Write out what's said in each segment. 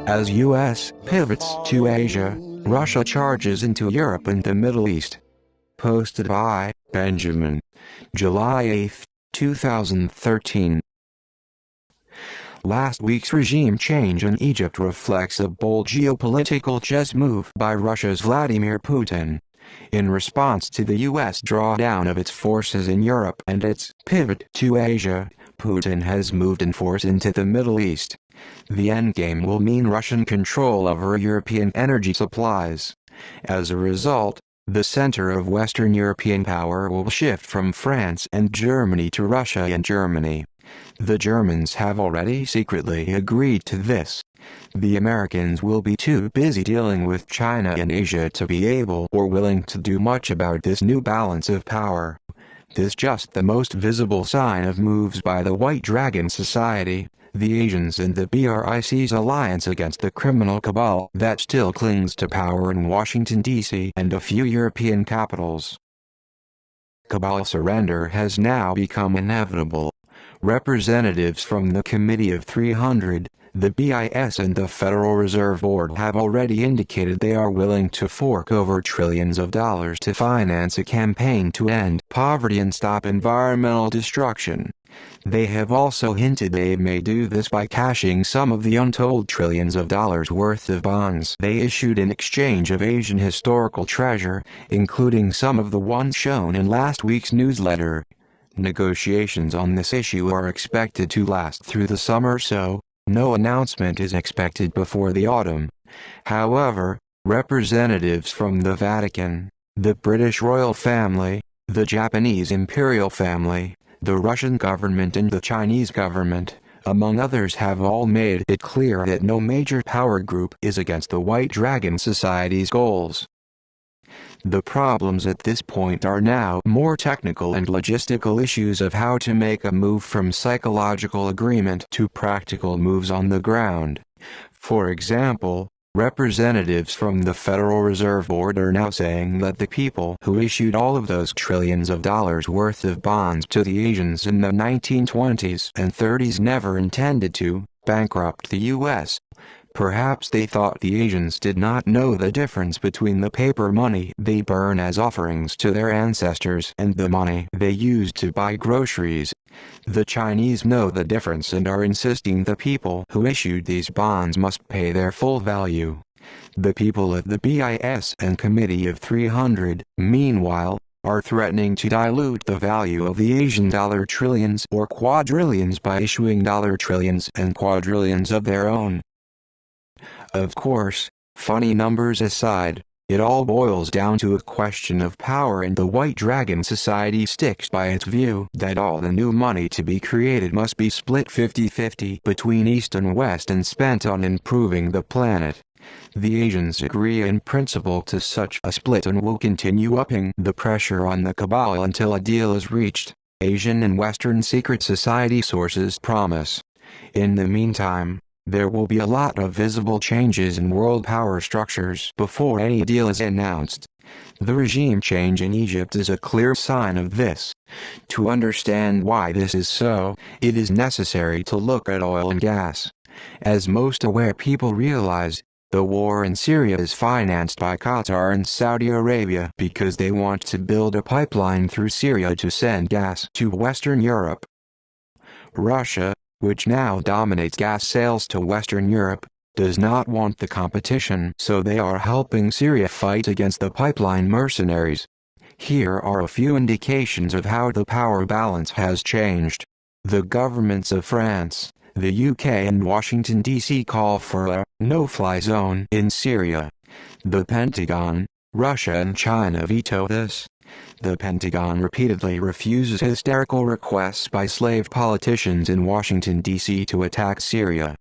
As US pivots to Asia, Russia charges into Europe and the Middle East. Posted by Benjamin. July 8, 2013. Last week's regime change in Egypt reflects a bold geopolitical chess move by Russia's Vladimir Putin. In response to the U.S. drawdown of its forces in Europe and its pivot to Asia, Putin has moved in force into the Middle East. The endgame will mean Russian control over European energy supplies. As a result, the center of Western European power will shift from France and Germany to Russia and Germany. The Germans have already secretly agreed to this. The Americans will be too busy dealing with China and Asia to be able or willing to do much about this new balance of power. This just the most visible sign of moves by the White Dragon Society, the Asians and the BRIC's alliance against the criminal cabal that still clings to power in Washington, D.C. and a few European capitals. Cabal surrender has now become inevitable. Representatives from the Committee of 300, the BIS and the Federal Reserve Board have already indicated they are willing to fork over trillions of dollars to finance a campaign to end poverty and stop environmental destruction. They have also hinted they may do this by cashing some of the untold trillions of dollars worth of bonds they issued in exchange of Asian historical treasure, including some of the ones shown in last week's newsletter. Negotiations on this issue are expected to last through the summer, so no announcement is expected before the autumn. However, representatives from the Vatican, the British royal family, the Japanese imperial family, the Russian government and the Chinese government, among others, have all made it clear that no major power group is against the White Dragon Society's goals. The problems at this point are now more technical and logistical issues of how to make a move from psychological agreement to practical moves on the ground. For example, representatives from the Federal Reserve Board are now saying that the people who issued all of those trillions of dollars worth of bonds to the Asians in the 1920s and 30s never intended to bankrupt the U.S. Perhaps they thought the Asians did not know the difference between the paper money they burn as offerings to their ancestors and the money they use to buy groceries. The Chinese know the difference and are insisting the people who issued these bonds must pay their full value. The people at the BIS and Committee of 300, meanwhile, are threatening to dilute the value of the Asian dollar trillions or quadrillions by issuing dollar trillions and quadrillions of their own. Of course, funny numbers aside, it all boils down to a question of power, and the White Dragon Society sticks by its view that all the new money to be created must be split 50-50 between East and West and spent on improving the planet. The Asians agree in principle to such a split and will continue upping the pressure on the cabal until a deal is reached, Asian and Western secret society sources promise. In the meantime, there will be a lot of visible changes in world power structures before any deal is announced. The regime change in Egypt is a clear sign of this. To understand why this is so, it is necessary to look at oil and gas. As most aware people realize, the war in Syria is financed by Qatar and Saudi Arabia because they want to build a pipeline through Syria to send gas to Western Europe. Russia, which now dominates gas sales to Western Europe, does not want the competition, so they are helping Syria fight against the pipeline mercenaries. Here are a few indications of how the power balance has changed. The governments of France, the UK and Washington, D.C. call for a no-fly zone in Syria. The Pentagon, Russia and China veto this. The Pentagon repeatedly refuses hysterical requests by slave politicians in Washington, D.C. to attack Syria.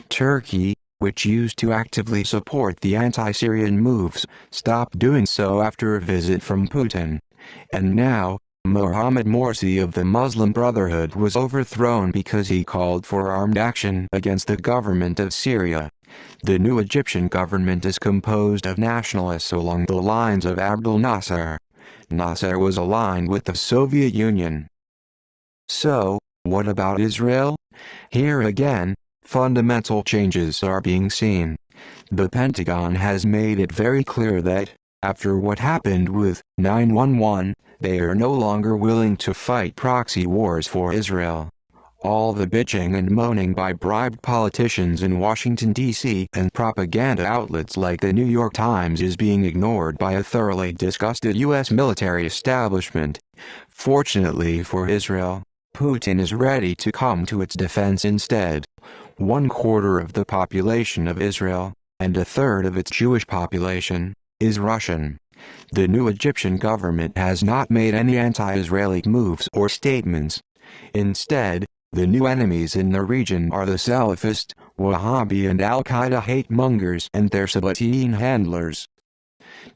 Turkey, which used to actively support the anti-Syrian moves, stopped doing so after a visit from Putin. And now, Mohammed Morsi of the Muslim Brotherhood was overthrown because he called for armed action against the government of Syria. The new Egyptian government is composed of nationalists along the lines of Abdel Nasser. Nasser was aligned with the Soviet Union. So, what about Israel? Here again, fundamental changes are being seen. The Pentagon has made it very clear that, after what happened with 9/11, they are no longer willing to fight proxy wars for Israel. All the bitching and moaning by bribed politicians in Washington, D.C. and propaganda outlets like the New York Times is being ignored by a thoroughly disgusted U.S. military establishment. Fortunately for Israel, Putin is ready to come to its defense instead. 1/4 of the population of Israel, and 1/3 of its Jewish population, is Russian. The new Egyptian government has not made any anti-Israeli moves or statements. Instead, the new enemies in the region are the Salafist, Wahhabi and Al-Qaeda hate-mongers and their Sabbatean handlers.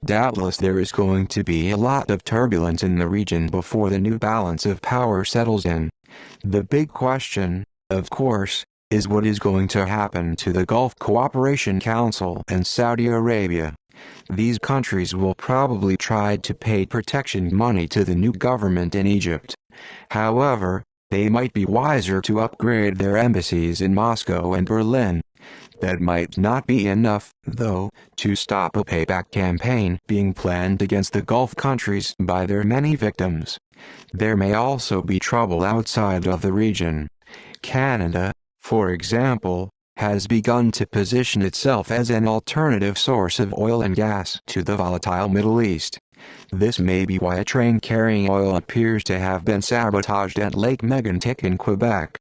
Doubtless there is going to be a lot of turbulence in the region before the new balance of power settles in. The big question, of course, is what is going to happen to the Gulf Cooperation Council and Saudi Arabia. These countries will probably try to pay protection money to the new government in Egypt. However, they might be wiser to upgrade their embassies in Moscow and Berlin. That might not be enough, though, to stop a payback campaign being planned against the Gulf countries by their many victims. There may also be trouble outside of the region. Canada, for example, has begun to position itself as an alternative source of oil and gas to the volatile Middle East. This may be why a train carrying oil appears to have been sabotaged at Lake Mégantic in Quebec.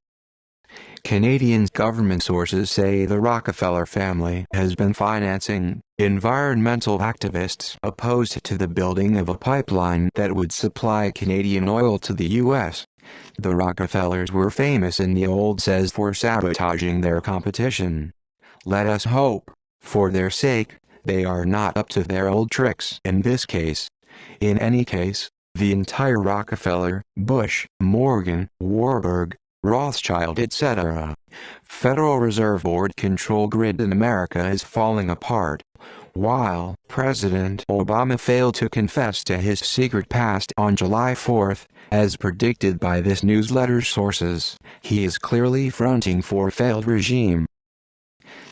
Canadian government sources say the Rockefeller family has been financing environmental activists opposed to the building of a pipeline that would supply Canadian oil to the U.S. The Rockefellers were famous in the old days for sabotaging their competition. Let us hope, for their sake, they are not up to their old tricks in this case. In any case, the entire Rockefeller, Bush, Morgan, Warburg, Rothschild etc. Federal Reserve Board control grid in America is falling apart. While President Obama failed to confess to his secret past on July 4th, as predicted by this newsletter's sources, he is clearly fronting for a failed regime.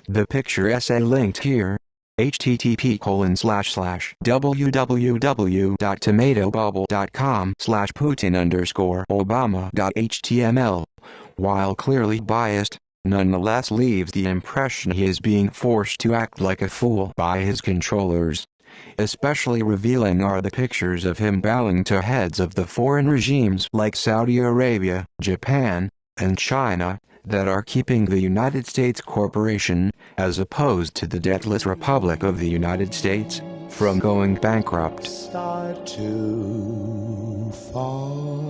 The picture essay linked here. http://www.tomatobubble.com/Putin_Obama.html. While clearly biased, nonetheless leaves the impression he is being forced to act like a fool by his controllers. Especially revealing are the pictures of him bowing to heads of the foreign regimes like Saudi Arabia, Japan, and China, that are keeping the United States Corporation, as opposed to the debtless Republic of the United States, from going bankrupt. Start to fall.